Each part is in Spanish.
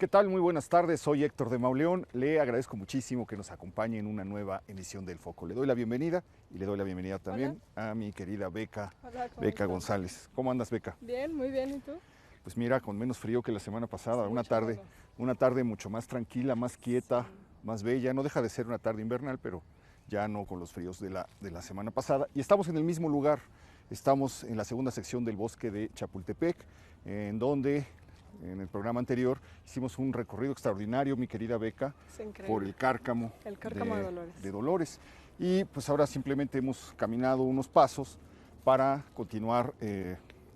¿Qué tal? Muy buenas tardes, soy Héctor de Mauleón. Le agradezco muchísimo que nos acompañe en una nueva emisión del Foco. Le doy la bienvenida y le doy la bienvenida también a mi querida Beca, Hola, ¿cómo Beca estás? González. ¿Cómo andas, Beca? Bien, muy bien, ¿y tú? Pues mira, con menos frío que la semana pasada, Hace mucho menos. una tarde mucho más tranquila, más quieta, Sí. más bella. No deja de ser una tarde invernal, pero ya no con los fríos de la semana pasada. Y estamos en el mismo lugar, estamos en la segunda sección del bosque de Chapultepec, en donde en el programa anterior hicimos un recorrido extraordinario, mi querida Beca, Es increíble. por el cárcamo, El cárcamo de Dolores. de Dolores. Y pues ahora simplemente hemos caminado unos pasos para continuar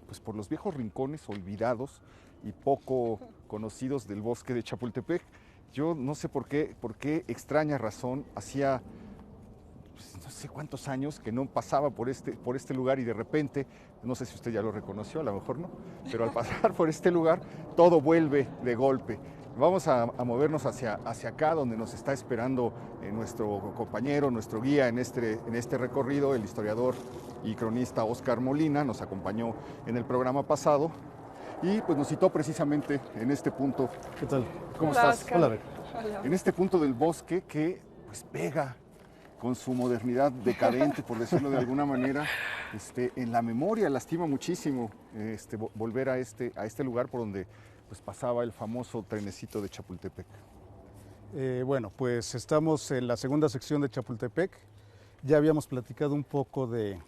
pues por los viejos rincones olvidados y poco conocidos del bosque de Chapultepec. Yo no sé por qué extraña razón, hacía pues, no sé cuántos años que no pasaba por este lugar y de repente, no sé si usted ya lo reconoció, a lo mejor no, pero al pasar por este lugar todo vuelve de golpe. Vamos a movernos hacia acá, donde nos está esperando nuestro compañero, nuestro guía en este recorrido, el historiador y cronista Oscar Molina, nos acompañó en el programa pasado y pues nos citó precisamente en este punto. ¿Qué tal? ¿Cómo Hola, estás? Oscar. Hola, Beca. Hola. En este punto del bosque que pues pega con su modernidad decadente, por decirlo de alguna manera, en la memoria. Lastima muchísimo volver a este lugar por donde pues, pasaba el famoso trenecito de Chapultepec. Bueno, pues estamos en la segunda sección de Chapultepec. Ya habíamos platicado un poco de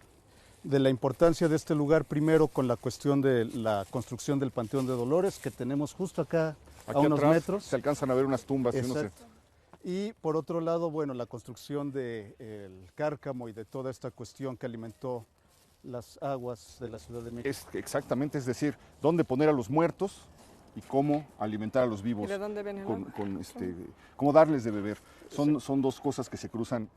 la importancia de este lugar, primero con la cuestión de la construcción del Panteón de Dolores, que tenemos justo acá a Aquí unos atrás metros. se alcanzan a ver unas tumbas. Y, Exacto. Y por otro lado, bueno, la construcción del cárcamo y de toda esta cuestión que alimentó las aguas de la Ciudad de México. exactamente, es decir, dónde poner a los muertos y cómo alimentar a los vivos. ¿Y de dónde viene el agua? Cómo darles de beber. Son dos cosas que se cruzan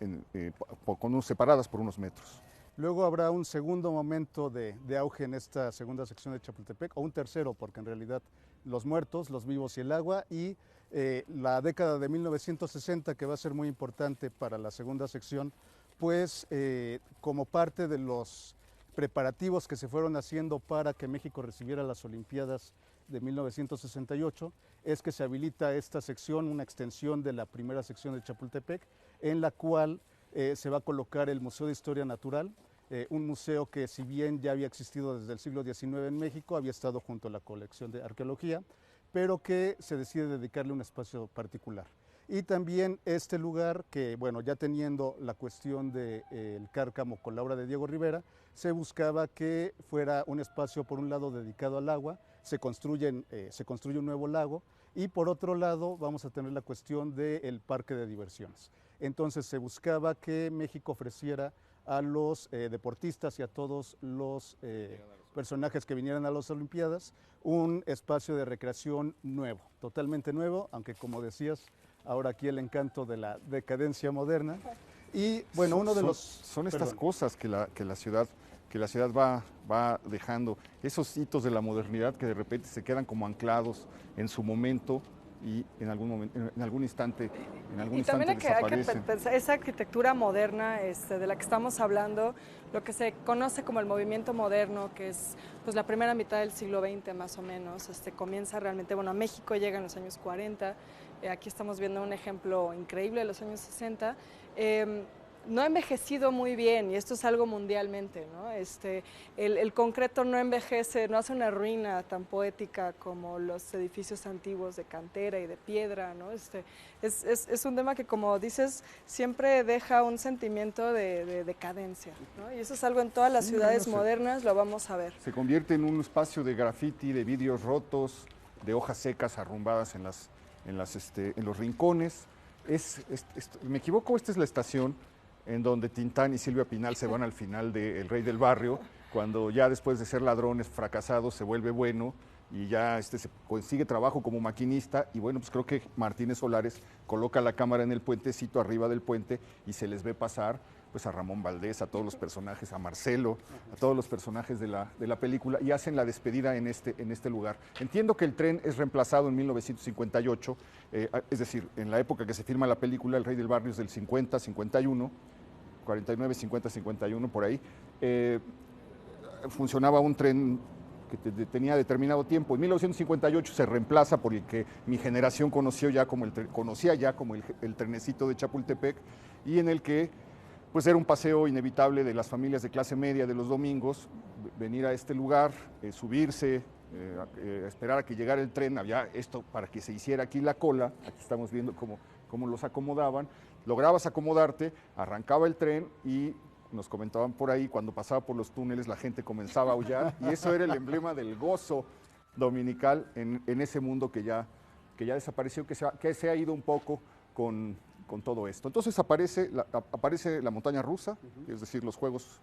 separadas por unos metros. Luego habrá un segundo momento de auge en esta segunda sección de Chapultepec, o un tercero, porque en realidad los muertos, los vivos y el agua, y la década de 1960, que va a ser muy importante para la segunda sección, pues como parte de los preparativos que se fueron haciendo para que México recibiera las Olimpiadas de 1968, es que se habilita esta sección, una extensión de la primera sección de Chapultepec, en la cual se va a colocar el Museo de Historia Natural, un museo que si bien ya había existido desde el siglo XIX en México, había estado junto a la colección de arqueología, pero que se decide dedicarle un espacio particular. Y también este lugar que, bueno, ya teniendo la cuestión del cárcamo con la obra de Diego Rivera, se buscaba que fuera un espacio por un lado dedicado al agua, se construye un nuevo lago, y por otro lado vamos a tener la cuestión del parque de diversiones. Entonces se buscaba que México ofreciera a los deportistas y a todos los personajes que vinieran a las Olimpiadas un espacio de recreación nuevo, totalmente nuevo, aunque como decías, ahora aquí el encanto de la decadencia moderna. Y bueno, son estas cosas que la ciudad va dejando, esos hitos de la modernidad que de repente se quedan como anclados en su momento y en algún instante También hay que desaparecen. pensar esa arquitectura moderna de la que estamos hablando, lo que se conoce como el movimiento moderno, que es pues la primera mitad del siglo XX más o menos, comienza realmente, bueno, a México llega en los años 40, aquí estamos viendo un ejemplo increíble de los años 60, no ha envejecido muy bien, y esto es algo mundialmente, ¿no? El concreto no envejece, no hace una ruina tan poética como los edificios antiguos de cantera y de piedra, ¿no? Es un tema que, como dices, siempre deja un sentimiento de decadencia, ¿no? Y eso es algo en todas las ciudades modernas, lo vamos a ver. Se convierte en un espacio de graffiti, de vidrios rotos, de hojas secas arrumbadas en los rincones. ¿Me equivoco? Esta es la estación en donde Tintán y Silvia Pinal se van al final de El Rey del Barrio, cuando ya después de ser ladrones fracasados se vuelve bueno y ya se consigue trabajo como maquinista, y bueno, pues creo que Martínez Solares coloca la cámara en el puentecito arriba del puente y se les ve pasar pues a Ramón Valdés, a todos los personajes, a Marcelo, a todos los personajes de la película, y hacen la despedida en este lugar. Entiendo que el tren es reemplazado en 1958, es decir, en la época que se filma la película, El Rey del Barrio es del 50, 51, 49, 50, 51, por ahí. Funcionaba un tren tenía determinado tiempo. En 1958 se reemplaza por el que mi generación conocía ya como el trenecito de Chapultepec, y en el que pues era un paseo inevitable de las familias de clase media de los domingos, venir a este lugar, subirse, esperar a que llegara el tren. Había esto para que se hiciera aquí la cola. Aquí estamos viendo cómo los acomodaban. Lograbas acomodarte, arrancaba el tren y nos comentaban por ahí, cuando pasaba por los túneles la gente comenzaba a aullar, y eso era el emblema del gozo dominical en ese mundo que ya desapareció, que se ha ido un poco con todo esto. Entonces aparece la montaña rusa, es decir, los juegos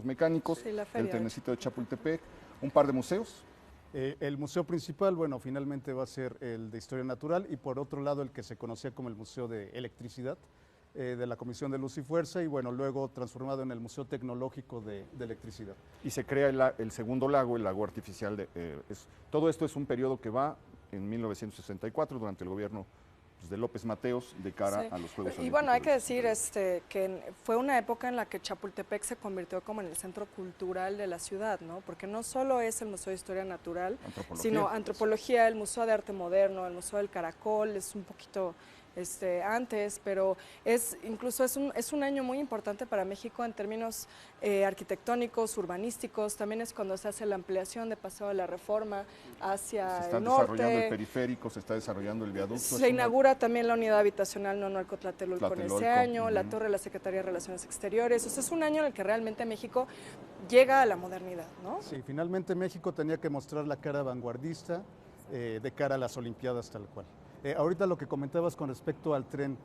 mecánicos, Sí, la el feria. trenecito de Chapultepec, un par de museos. El museo principal, bueno, finalmente va a ser el de Historia Natural, y por otro lado el que se conocía como el Museo de Electricidad, de la Comisión de Luz y Fuerza, y bueno, luego transformado en el Museo Tecnológico de Electricidad. Y se crea el segundo lago, el lago artificial. Todo esto es un periodo que va en 1964, durante el gobierno pues, de López Mateos, de cara Sí. a los Juegos Olímpicos. Y bueno, hay que decir que fue una época en la que Chapultepec se convirtió como en el centro cultural de la ciudad, ¿no? Porque no solo es el Museo de Historia Natural, sino antropología, el Museo de Arte Moderno, el Museo del Caracol, es un poquito antes, pero incluso es un año muy importante para México en términos arquitectónicos, urbanísticos. También es cuando se hace la ampliación de Paseo de la Reforma hacia se está el norte. desarrollando el periférico, se está desarrollando el viaducto. Se inaugura también la unidad habitacional Nonualco Tlatelolco en ese año, la uh-huh. torre de la Secretaría de Relaciones Exteriores. O sea, es un año en el que realmente México llega a la modernidad, ¿no? Sí, finalmente México tenía que mostrar la cara vanguardista de cara a las Olimpiadas tal cual. Ahorita lo que comentabas con respecto al tren,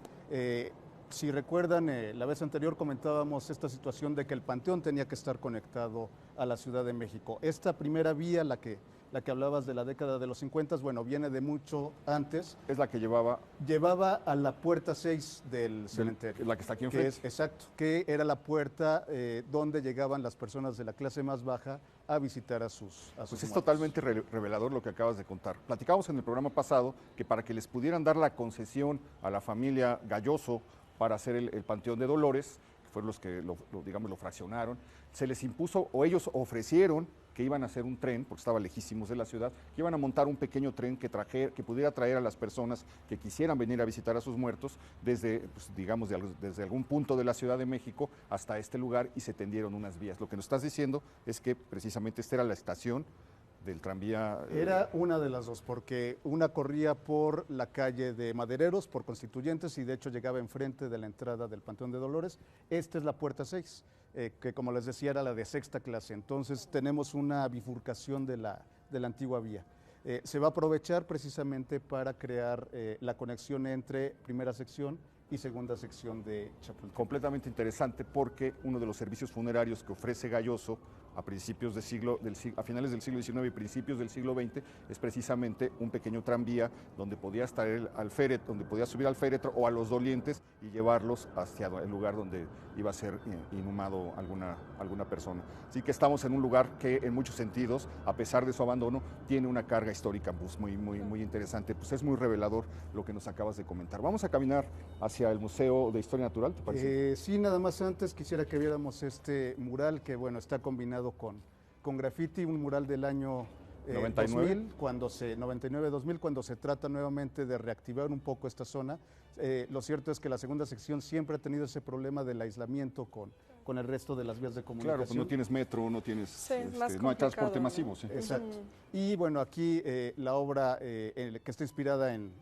si recuerdan, la vez anterior comentábamos esta situación de que el Panteón tenía que estar conectado a la Ciudad de México. Esta primera vía, la que hablabas de la década de los 50, bueno, viene de mucho antes. Es la que llevaba A la puerta 6 del cementerio. La que está aquí enfrente. Exacto, que era la puerta donde llegaban las personas de la clase más baja a visitar a sus Pues es muertos. totalmente revelador lo que acabas de contar. Platicamos en el programa pasado que para que les pudieran dar la concesión a la familia Galloso para hacer el Panteón de Dolores, que fueron los que lo fraccionaron, se les impuso, o ellos ofrecieron que iban a hacer un tren, porque estaba lejísimos de la ciudad, que iban a montar un pequeño tren que pudiera traer a las personas que quisieran venir a visitar a sus muertos desde, pues, digamos, desde algún punto de la Ciudad de México hasta este lugar, y se tendieron unas vías. Lo que nos estás diciendo es que precisamente esta era la estación del tranvía. Era una de las dos, porque una corría por la calle de Madereros, por Constituyentes, y de hecho llegaba enfrente de la entrada del Panteón de Dolores. Esta es la puerta 6, que como les decía era la de sexta clase. Entonces tenemos una bifurcación de la antigua vía. Se va a aprovechar precisamente para crear la conexión entre primera sección y segunda sección de Chapultepec. Completamente interesante, porque uno de los servicios funerarios que ofrece Galloso a finales del siglo XIX y principios del siglo XX es precisamente un pequeño tranvía donde podías traer donde podías subir al féretro o a los dolientes y llevarlos hacia el lugar donde iba a ser inhumado alguna persona. Así que estamos en un lugar que en muchos sentidos, a pesar de su abandono, tiene una carga histórica pues, muy interesante. Pues es muy revelador lo que nos acabas de comentar. Vamos a caminar hacia el Museo de Historia Natural, ¿te parece? Sí, nada más antes quisiera que viéramos este mural que, bueno, está combinado con graffiti, un mural del año 99. 99-2000, cuando se trata nuevamente de reactivar un poco esta zona. Lo cierto es que la segunda sección siempre ha tenido ese problema del aislamiento con el resto de las vías de comunicación. Claro, pues no tienes metro, no tienes, no hay transporte masivo. Sí. Exacto. Y bueno, aquí la obra que está inspirada en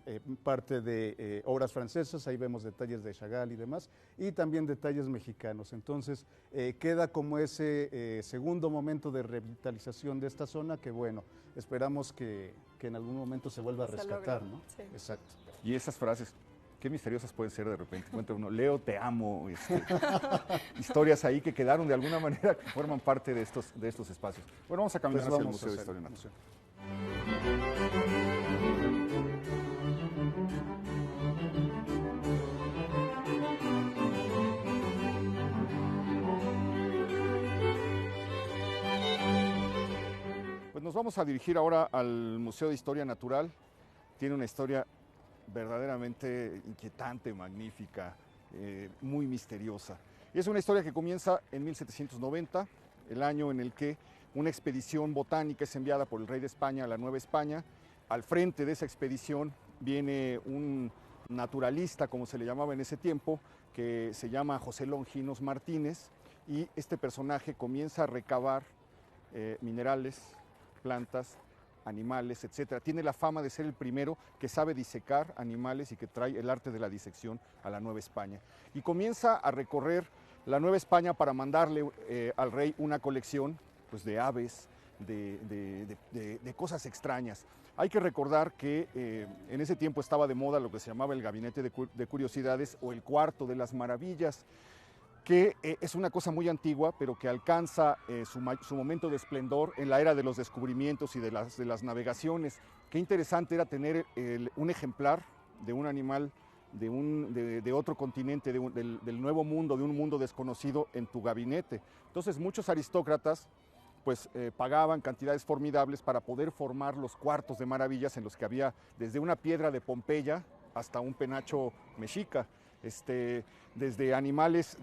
parte de obras francesas, ahí vemos detalles de Chagall y demás, y también detalles mexicanos. Entonces queda como ese segundo momento de revitalización de esta zona que, bueno, esperamos que en algún momento se vuelva a rescatar, ¿no? Sí. Exacto. Y esas frases, qué misteriosas pueden ser de repente. Cuenta uno, Leo, te amo. Historias ahí que quedaron de alguna manera, que forman parte de estos espacios. Bueno, vamos a caminar hacia el Museo de Historia Natural. Pues nos vamos a dirigir ahora al Museo de Historia Natural. Tiene una historia verdaderamente inquietante, magnífica, muy misteriosa. Y es una historia que comienza en 1790, el año en el que una expedición botánica es enviada por el rey de España a la Nueva España. Al frente de esa expedición viene un naturalista, como se le llamaba en ese tiempo, que se llama José Longinos Martínez, y este personaje comienza a recabar minerales, plantas, animales, etc. Tiene la fama de ser el primero que sabe disecar animales y que trae el arte de la disección a la Nueva España. Y comienza a recorrer la Nueva España para mandarle al rey una colección, pues, de aves, de cosas extrañas. Hay que recordar que en ese tiempo estaba de moda lo que se llamaba el Gabinete de Curiosidades o el Cuarto de las Maravillas, que es una cosa muy antigua, pero que alcanza su momento de esplendor en la era de los descubrimientos y de las navegaciones. Qué interesante era tener un ejemplar de un animal de otro continente, del Nuevo Mundo, de un mundo desconocido en tu gabinete. Entonces muchos aristócratas pues pagaban cantidades formidables para poder formar los cuartos de maravillas en los que había desde una piedra de Pompeya hasta un penacho mexica. Desde animales,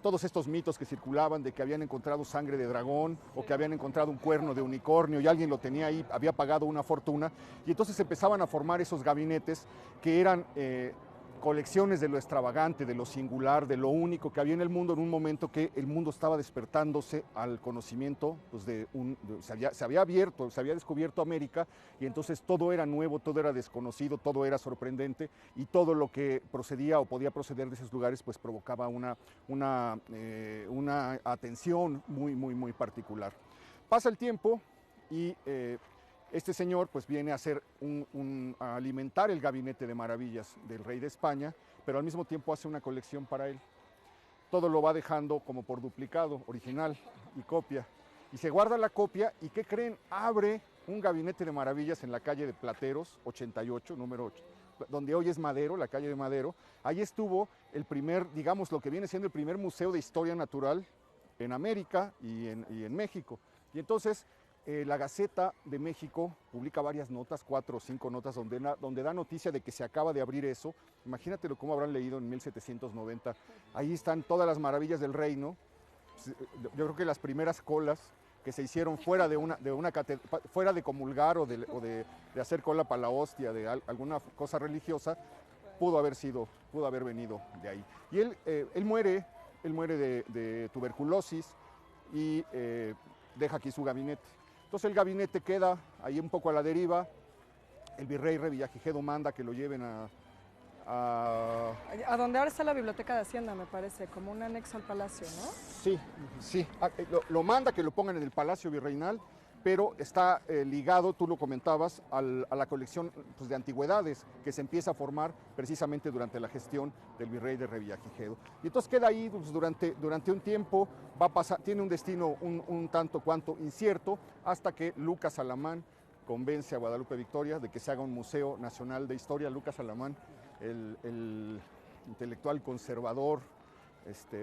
todos estos mitos que circulaban de que habían encontrado sangre de dragón o que habían encontrado un cuerno de unicornio y alguien lo tenía ahí, había pagado una fortuna, y entonces empezaban a formar esos gabinetes que eran colecciones de lo extravagante, de lo singular, de lo único que había en el mundo en un momento que el mundo estaba despertándose al conocimiento, pues se había descubierto América, y entonces todo era nuevo, todo era desconocido, todo era sorprendente, y todo lo que procedía o podía proceder de esos lugares pues provocaba una atención muy particular. Pasa el tiempo y este señor pues viene a a alimentar el gabinete de maravillas del rey de España, pero al mismo tiempo hace una colección para él. Todo lo va dejando como por duplicado, original y copia. Y se guarda la copia y, ¿qué creen? Abre un gabinete de maravillas en la calle de Plateros, 88, número 8, donde hoy es Madero, la calle de Madero. Ahí estuvo el primer, digamos, lo que viene siendo el primer museo de historia natural en América y en México. Y entonces la Gaceta de México publica varias notas, 4 o 5 notas, donde da noticia de que se acaba de abrir eso. Imagínatelo cómo habrán leído en 1790. Ahí están todas las maravillas del reino. Yo creo que las primeras colas que se hicieron fuera fuera de comulgar o de hacer cola para la hostia, de alguna cosa religiosa, pudo haber venido de ahí. Y él muere de tuberculosis y deja aquí su gabinete. Entonces el gabinete queda ahí un poco a la deriva. El virrey Revillagigedo manda que lo lleven a donde ahora está la Biblioteca de Hacienda, me parece, como un anexo al palacio, ¿no? Sí. Lo manda que lo pongan en el Palacio Virreinal, pero está ligado, tú lo comentabas, a la colección pues, de antigüedades que se empieza a formar precisamente durante la gestión del virrey de Revillagigedo. Y entonces queda ahí pues, durante un tiempo, tiene un destino un tanto cuanto incierto, hasta que Lucas Alamán convence a Guadalupe Victoria de que se haga un Museo Nacional de Historia. Lucas Alamán, el intelectual conservador,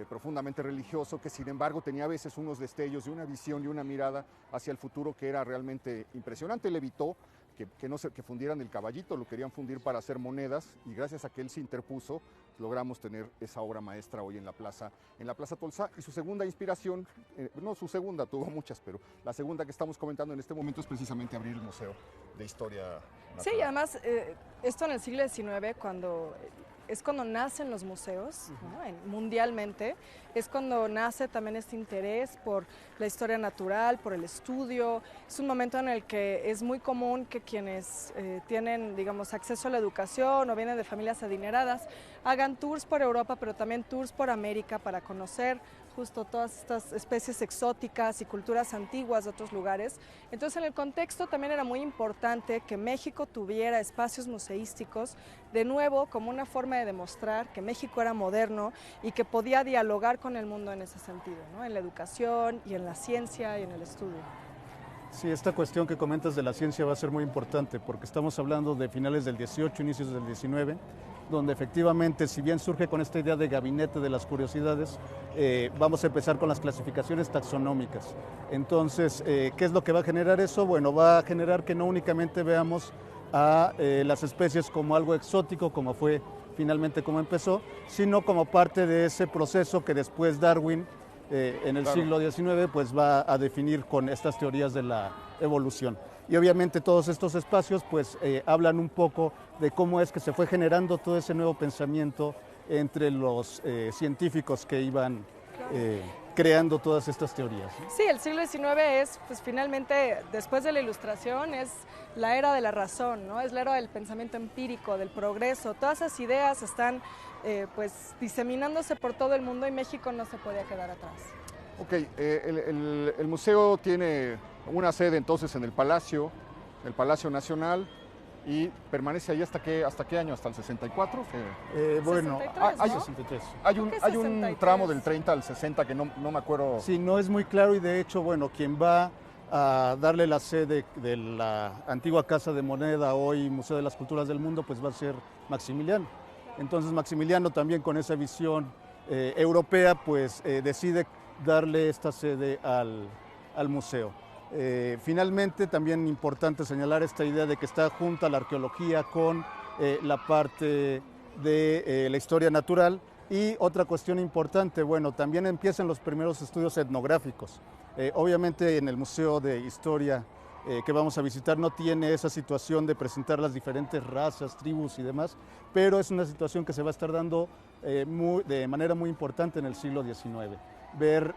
profundamente religioso, que sin embargo tenía a veces unos destellos y una visión y una mirada hacia el futuro que era realmente impresionante. Él evitó que fundieran el caballito, lo querían fundir para hacer monedas, y gracias a que él se interpuso, logramos tener esa obra maestra hoy en la Plaza Tolsá. Y su segunda inspiración, no su segunda, tuvo muchas, pero la segunda que estamos comentando en este momento es precisamente abrir el Museo de Historia Natural. Sí, además, esto en el siglo XIX, es cuando nacen los museos, ¿no? Mundialmente, es cuando nace también este interés por la historia natural, por el estudio. Es un momento en el que es muy común que quienes tienen, digamos, acceso a la educación o vienen de familias adineradas, hagan tours por Europa, pero también tours por América para conocer justo todas estas especies exóticas y culturas antiguas de otros lugares. Entonces, en el contexto también era muy importante que México tuviera espacios museísticos, de nuevo, como una forma de demostrar que México era moderno y que podía dialogar con el mundo en ese sentido, ¿no? En la educación y en la ciencia y en el estudio. Sí, esta cuestión que comentas de la ciencia va a ser muy importante porque estamos hablando de finales del 18, inicios del 19, donde efectivamente, si bien surge con esta idea de gabinete de las curiosidades, vamos a empezar con las clasificaciones taxonómicas. Entonces, ¿qué es lo que va a generar eso? Bueno, va a generar que no únicamente veamos a las especies como algo exótico, como fue finalmente como empezó, sino como parte de ese proceso que después Darwin en el Claro. siglo XIX, pues va a definir con estas teorías de la evolución. Y obviamente todos estos espacios pues hablan un poco de cómo es que se fue generando todo ese nuevo pensamiento entre los científicos que iban creando todas estas teorías, ¿no? Sí, el siglo XIX es, pues finalmente, después de la Ilustración, es la era de la razón, ¿no? Es la era del pensamiento empírico, del progreso. Todas esas ideas están, pues, diseminándose por todo el mundo y México no se podía quedar atrás. Ok, el museo tiene una sede entonces en el Palacio Nacional, y permanece ahí hasta qué año, hasta el 64. Bueno, 63, hay- ¿no? 63. Hay un, Creo que hay un 63. tramo del 30 al 60 que no me acuerdo. Sí, no es muy claro y de hecho, bueno, quien va a darle la sede de la antigua Casa de Moneda, hoy Museo de las Culturas del Mundo, pues va a ser Maximiliano. Entonces Maximiliano también con esa visión europea, pues decide darle esta sede al museo. Finalmente, también importante señalar esta idea de que está junta la arqueología con la parte de la historia natural. Y otra cuestión importante, bueno, también empiezan los primeros estudios etnográficos. Obviamente en el Museo de Historia que vamos a visitar no tiene esa situación de presentar las diferentes razas, tribus y demás, pero es una situación que se va a estar dando de manera muy importante en el siglo XIX. Ver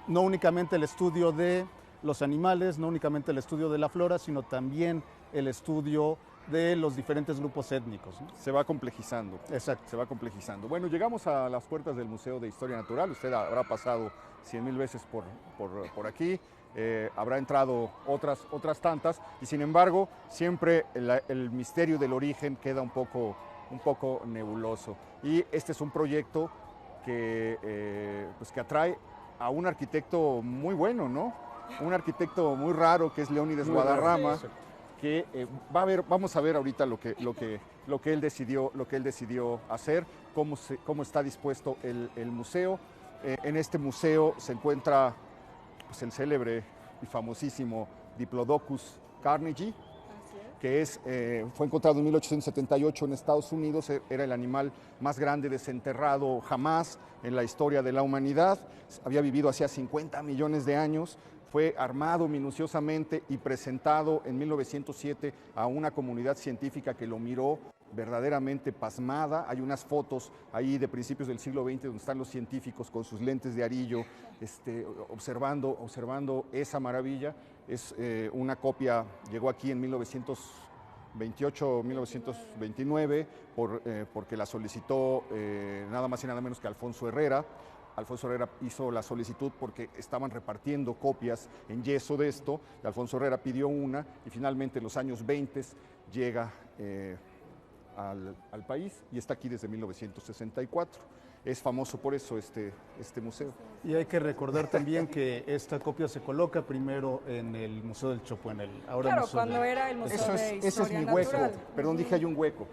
no únicamente el estudio de los animales, no únicamente el estudio de la flora, sino también el estudio de los diferentes grupos étnicos, ¿no? Se va complejizando. Exacto. Se va complejizando. Bueno, llegamos a las puertas del Museo de Historia Natural. Usted habrá pasado 100,000 veces por aquí. Habrá entrado otras tantas. Y sin embargo, siempre el misterio del origen queda un poco nebuloso. Y este es un proyecto pues que atrae a un arquitecto muy bueno, ¿no? Un arquitecto muy raro que es Leónides Guadarrama. Sí. Que vamos a ver ahorita lo que él decidió hacer, cómo está dispuesto el museo. En este museo se encuentra pues, el célebre y famosísimo Diplodocus carnegie, que fue encontrado en 1878 en Estados Unidos. Era el animal más grande desenterrado jamás en la historia de la humanidad. Había vivido hacía 50 millones de años. Fue armado minuciosamente y presentado en 1907 a una comunidad científica que lo miró verdaderamente pasmada. Hay unas fotos ahí de principios del siglo XX donde están los científicos con sus lentes de arillo observando esa maravilla. Es una copia, llegó aquí en 1928, 1929, porque la solicitó nada más y nada menos que Alfonso Herrera. Alfonso Herrera hizo la solicitud porque estaban repartiendo copias en yeso de esto. Alfonso Herrera pidió una y finalmente en los años 20 llega al país y está aquí desde 1964. Es famoso por eso este museo. Y hay que recordar también que esta copia se coloca primero en el Museo del Chopo, Claro, cuando era el Museo de Ese es Historia mi hueco. Natural. Perdón, dije hay un hueco.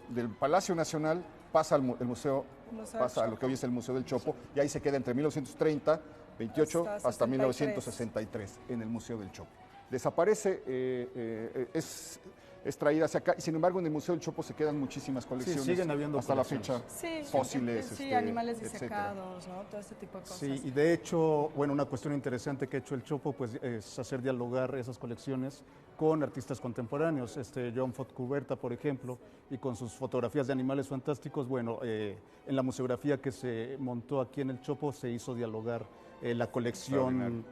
Del Palacio Nacional pasa el museo, pasa a lo que hoy es el Museo del Chopo, y ahí se queda entre 1930, 28 hasta 1963 en el Museo del Chopo. Desaparece, es traída hacia acá, y sin embargo en el Museo del Chopo se quedan muchísimas colecciones. Sí, siguen habiendo hasta la colecciones. fecha. Sí, Fósiles, sí, animales etcétera. disecados, ¿no? Todo este tipo de cosas. Sí, y de hecho, bueno, una cuestión interesante que ha hecho el Chopo pues, es hacer dialogar esas colecciones con artistas contemporáneos. John Fontcuberta, por ejemplo, y con sus fotografías de animales fantásticos, bueno, en la museografía que se montó aquí en el Chopo se hizo dialogar la colección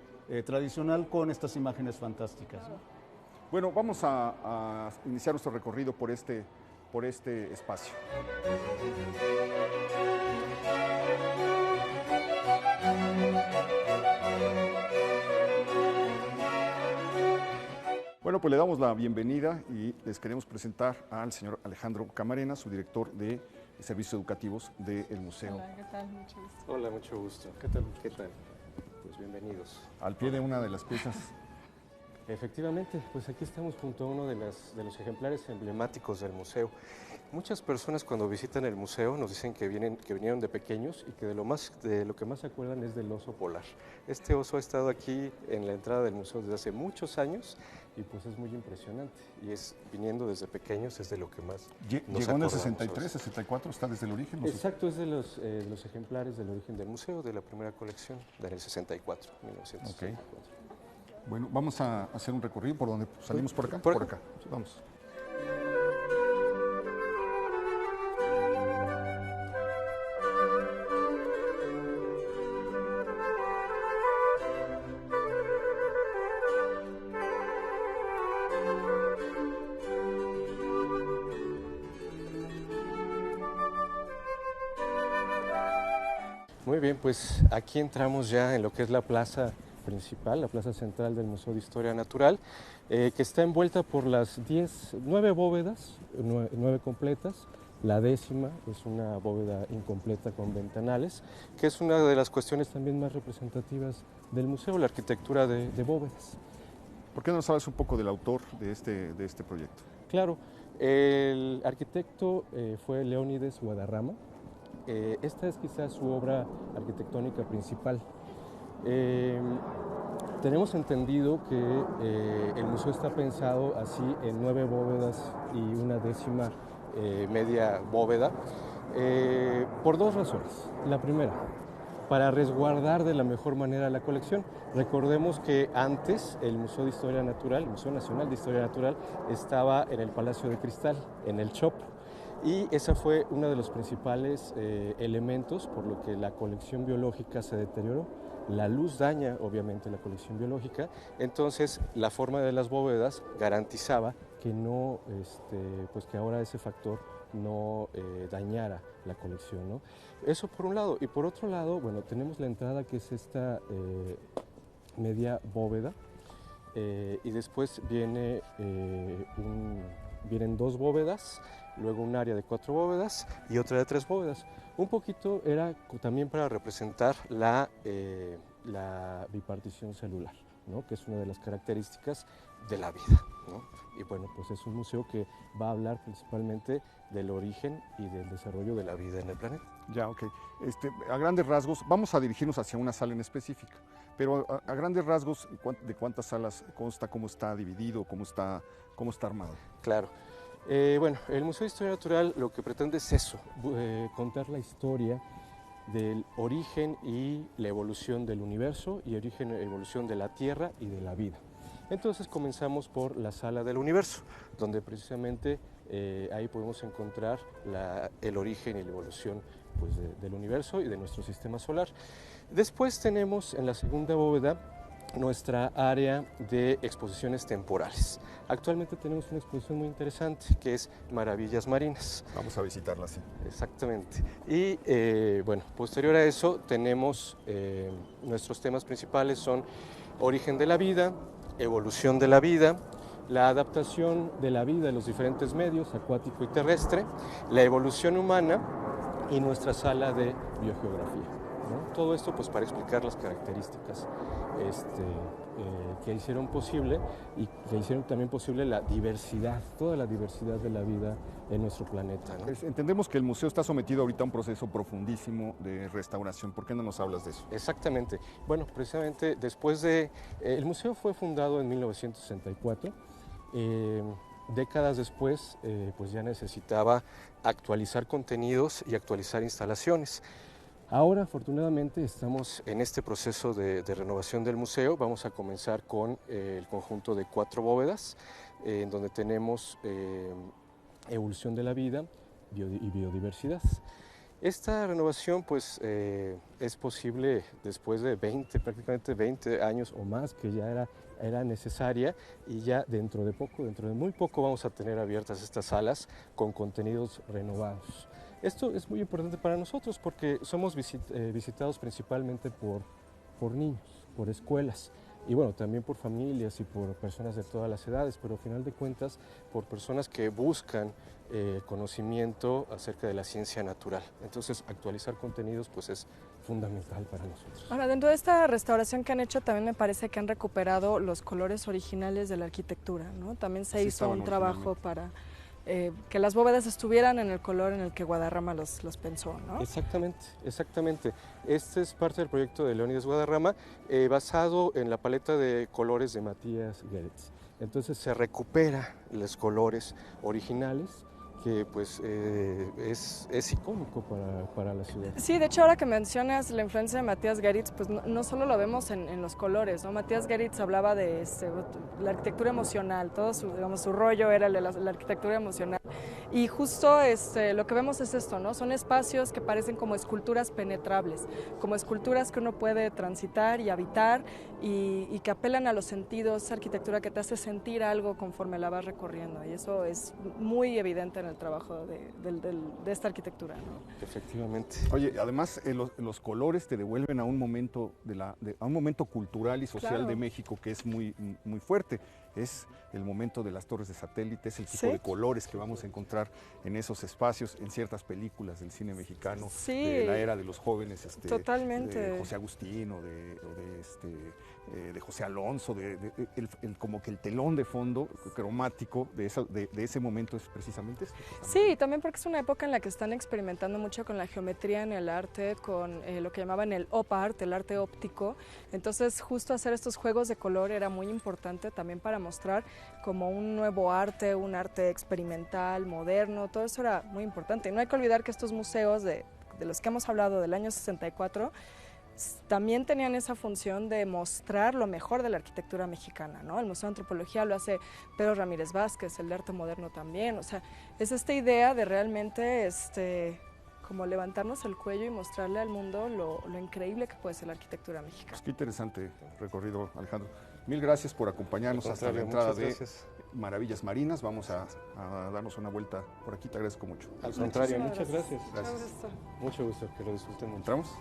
tradicional con estas imágenes fantásticas, ¿no? Bueno, vamos a iniciar nuestro recorrido por este espacio. Bueno, pues le damos la bienvenida y les queremos presentar al señor Alejandro Camarena, su director de Servicios Educativos del Museo. Hola, ¿qué tal? Mucho gusto. Hola, mucho gusto. ¿Qué tal? ¿Qué tal? Pues bienvenidos. Al pie de una de las piezas Efectivamente, pues aquí estamos junto a uno de los ejemplares emblemáticos del museo. Muchas personas cuando visitan el museo nos dicen que vinieron de pequeños y que de lo que más se acuerdan es del oso polar. Este oso ha estado aquí en la entrada del museo desde hace muchos años y pues es muy impresionante. Y es viniendo desde pequeños es de lo que más nos ¿Llegó en el acordamos. 63, 64? ¿Está desde el origen? No sé. Exacto, es de los ejemplares del origen del museo, de la primera colección, del 64, 1964. Ok. Bueno, vamos a hacer un recorrido por donde salimos por acá. Por acá. Vamos. Muy bien, pues aquí entramos ya en lo que es la plaza principal, la plaza central del Museo de Historia Natural, que está envuelta por las 9 bóvedas, 9 completas. La 10ª es una bóveda incompleta con ventanales, que es una de las cuestiones también más representativas del museo, la arquitectura de bóvedas. ¿Por qué no nos hablas un poco del autor de este proyecto? Claro, el arquitecto fue Leónides Guadarrama. Esta es quizás su obra arquitectónica principal. Tenemos entendido que el museo está pensado así en 9 bóvedas y una 10ª media bóveda, por 2 razones. La primera, para resguardar de la mejor manera la colección. Recordemos que antes el Museo de Historia Natural, el Museo Nacional de Historia Natural, estaba en el Palacio de Cristal, en el Chopo. Y ese fue uno de los principales elementos por lo que la colección biológica se deterioró. La luz daña obviamente la colección biológica, entonces la forma de las bóvedas garantizaba que no, pues que ahora ese factor no dañara la colección, ¿no? Eso por un lado. Y por otro lado, bueno, tenemos la entrada que es esta media bóveda y después vienen 2 bóvedas, luego un área de 4 bóvedas y otra de 3 bóvedas. Un poquito era también para representar la bipartición celular, ¿no? Que es una de las características de la vida, ¿no? Y bueno, pues es un museo que va a hablar principalmente del origen y del desarrollo de la vida en el planeta. Ya, ok. A grandes rasgos, vamos a dirigirnos hacia una sala en específica, pero a grandes rasgos, ¿de cuántas salas consta? ¿Cómo está dividido? ¿Cómo está armado? Claro. Bueno, el Museo de Historia Natural lo que pretende es eso, contar la historia del origen y la evolución del universo y origen y evolución de la Tierra y de la vida. Entonces comenzamos por la sala del universo, donde precisamente ahí podemos encontrar el origen y la evolución pues, del universo y de nuestro sistema solar. Después tenemos en la segunda bóveda nuestra área de exposiciones temporales. Actualmente tenemos una exposición muy interesante que es Maravillas Marinas. Vamos a visitarla, sí. Exactamente. Y bueno, posterior a eso tenemos nuestros temas principales son origen de la vida, evolución de la vida, la adaptación de la vida en los diferentes medios, acuático y terrestre, la evolución humana y nuestra sala de biogeografía, ¿no? Todo esto pues para explicar las características que hicieron posible y que hicieron también posible la diversidad, toda la diversidad de la vida en nuestro planeta, ¿no? Entendemos que el museo está sometido ahorita a un proceso profundísimo de restauración. ¿Por qué no nos hablas de eso? Exactamente. Bueno, precisamente después de... el museo fue fundado en 1964. Décadas después, pues ya necesitaba actualizar contenidos y actualizar instalaciones. Ahora, afortunadamente, estamos en este proceso de renovación del museo. Vamos a comenzar con el conjunto de 4 bóvedas, en donde tenemos evolución de la vida y biodiversidad. Esta renovación pues, es posible después de prácticamente 20 años o más que ya era necesaria y ya dentro de muy poco vamos a tener abiertas estas salas con contenidos renovados. Esto es muy importante para nosotros porque somos visitados principalmente por niños, por escuelas y bueno, también por familias y por personas de todas las edades, pero al final de cuentas por personas que buscan conocimiento acerca de la ciencia natural. Entonces actualizar contenidos pues es fundamental para nosotros. Ahora, dentro de esta restauración que han hecho, también me parece que han recuperado los colores originales de la arquitectura, ¿no? También se Así hizo un estaban trabajo para que las bóvedas estuvieran en el color en el que Guadarrama los pensó, ¿no? Exactamente, exactamente. Este es parte del proyecto de Leónidas Guadarrama, basado en la paleta de colores de Matías Geritz. Entonces se recupera los colores originales, que pues es icónico para la ciudad. Sí, de hecho ahora que mencionas la influencia de Matías Geritz, pues no solo lo vemos en los colores, ¿no? Matías Geritz hablaba de la arquitectura emocional, todo su, digamos, su rollo era la arquitectura emocional. Y justo lo que vemos es esto, ¿no? Son espacios que parecen como esculturas penetrables, como esculturas que uno puede transitar y habitar y que apelan a los sentidos, esa arquitectura que te hace sentir algo conforme la vas recorriendo. Y eso es muy evidente en el trabajo de esta arquitectura, ¿no? Efectivamente. Oye, además los colores te devuelven a un momento a un momento cultural y social Claro. de México que es muy fuerte. Es el momento de las torres de satélite, es el tipo Sí. de colores que vamos a encontrar en esos espacios, en ciertas películas del cine mexicano, Sí. de la era de los jóvenes, Totalmente. de José Agustín o de José Alonso, como que el telón de fondo cromático de ese momento es precisamente esto. Sí, también porque es una época en la que están experimentando mucho con la geometría en el arte, con lo que llamaban el op art, el arte óptico. Entonces, justo hacer estos juegos de color era muy importante también para mostrar como un nuevo arte, un arte experimental, moderno, todo eso era muy importante. Y no hay que olvidar que estos museos de los que hemos hablado del año 64 también tenían esa función de mostrar lo mejor de la arquitectura mexicana, ¿no? El Museo de Antropología lo hace Pedro Ramírez Vázquez, el de Arte Moderno también, o sea, es esta idea de realmente como levantarnos el cuello y mostrarle al mundo lo increíble que puede ser la arquitectura mexicana. Pues qué interesante recorrido, Alejandro. Mil gracias por acompañarnos hasta la contrario, entrada muchas de gracias. Maravillas Marinas. Vamos a darnos una vuelta por aquí. Te agradezco mucho. Al contrario, muchas Muchísimas gracias. Gracias. Mucho gusto. Mucho gusto, que lo disfruten mucho. ¿Entramos?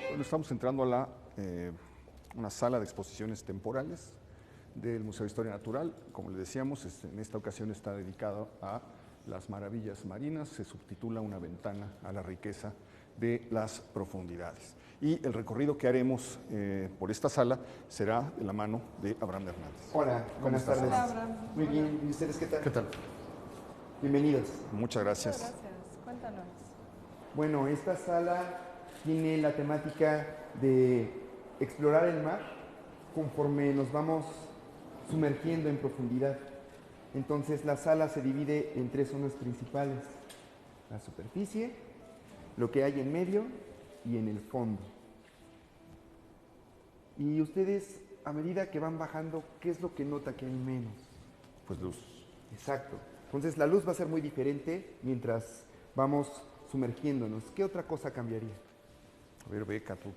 Bueno, estamos entrando a una sala de exposiciones temporales del Museo de Historia Natural. Como le decíamos, en esta ocasión está dedicado a las maravillas marinas. Se subtitula Una ventana a la riqueza de las profundidades. Y el recorrido que haremos por esta sala será de la mano de Abraham Hernández. Hola, buenas estás? tardes. Hola, Abraham. Muy bien, ¿y ustedes qué tal? ¿Qué tal? Bienvenidos. Muchas gracias. Muchas gracias. Cuéntanos. Bueno, esta sala tiene la temática de explorar el mar conforme nos vamos sumergiendo en profundidad. Entonces la sala se divide en tres zonas principales: la superficie, lo que hay en medio y en el fondo. Y ustedes, a medida que van bajando, ¿qué es lo que nota que hay menos? Pues luz. Exacto. Entonces la luz va a ser muy diferente mientras vamos sumergiéndonos. ¿Qué otra cosa cambiaría? A ver, Beca, tú.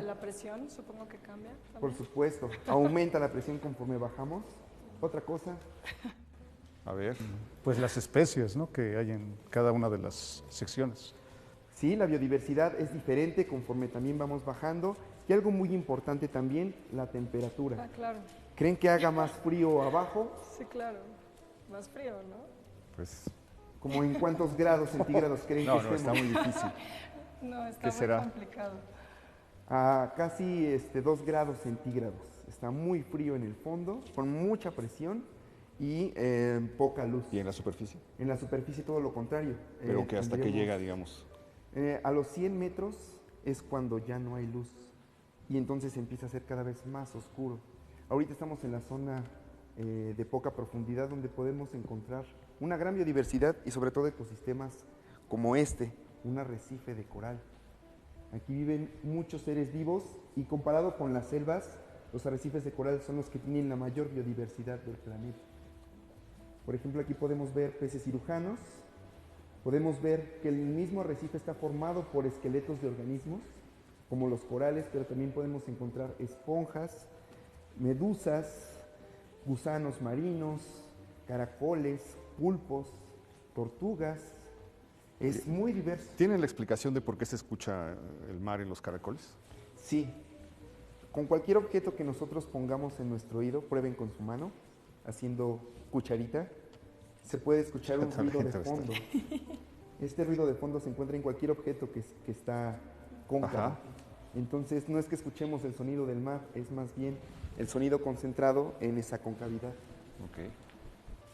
La presión, supongo que cambia. Por ¿también? supuesto, aumenta la presión conforme bajamos. Otra cosa, A ver. Pues las especies, ¿no?, que hay en cada una de las secciones. sí, la biodiversidad es diferente conforme también vamos bajando. Y algo muy importante también, la temperatura. Ah, claro. ¿Creen que haga más frío abajo? Sí, claro. Más frío, ¿no? Pues ¿Como en cuántos grados centígrados creen que no, está estemos? muy difícil. No, está ¿Qué muy será? complicado. A casi 2 grados centígrados. Está muy frío en el fondo, con mucha presión y poca luz. ¿Y en la superficie? En la superficie todo lo contrario. Pero que hasta que tendríamos, llega, digamos. A los 100 metros es cuando ya no hay luz y entonces empieza a ser cada vez más oscuro. Ahorita estamos en la zona de poca profundidad donde podemos encontrar una gran biodiversidad y sobre todo ecosistemas como este, un arrecife de coral. Aquí viven muchos seres vivos y comparado con las selvas, los arrecifes de coral son los que tienen la mayor biodiversidad del planeta. Por ejemplo, aquí podemos ver peces cirujanos, podemos ver que el mismo arrecife está formado por esqueletos de organismos, como los corales, pero también podemos encontrar esponjas, medusas, gusanos marinos, caracoles, pulpos, tortugas. Es muy diverso. ¿Tiene la explicación de por qué se escucha el mar en los caracoles? Sí. Con cualquier objeto que nosotros pongamos en nuestro oído, prueben con su mano, haciendo cucharita, se puede escuchar un ruido de fondo. Este ruido de fondo se encuentra en cualquier objeto que está cóncavo. Entonces, no es que escuchemos el sonido del mar, es más bien el sonido concentrado en esa concavidad. Okay.